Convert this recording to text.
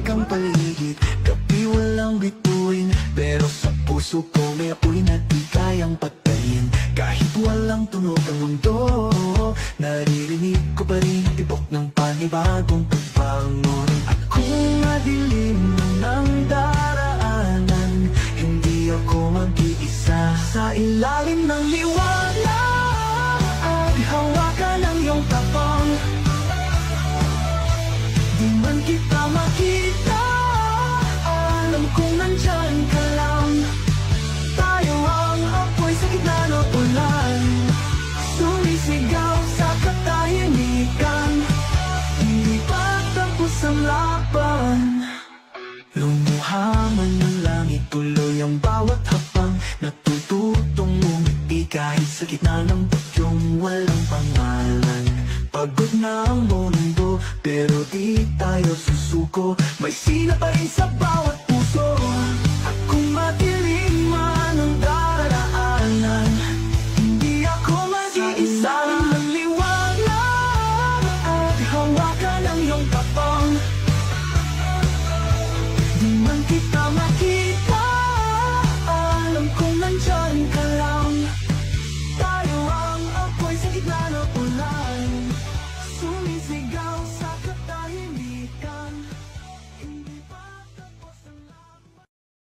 ang paligid. Gabi walang bituin, pero sa puso ko may apoy na di kayang patayin. Kahit walang tunog ang mundo, naririnig ko pa rin tibok ng panibagong pagbangon. At kung madilim ng daraanan, hindi ako mag-iisa. Sa ilalim ng liwanag, hawakan ang iyong tapang. Di man kita makita, alam kong nandyan ka lang. Tayo ang apoy sa gitna ng ulan, sumisigaw sa katahimikan. Hindi pa tapos ang laban. Lumuha man ng langit, tuloy ang bawat hapang. Natututong umiti kahit sa gitna ng bagyong walang pangalan. Pagod na ang mundo, pero di tayo susuko. May sina pa rin sa bawat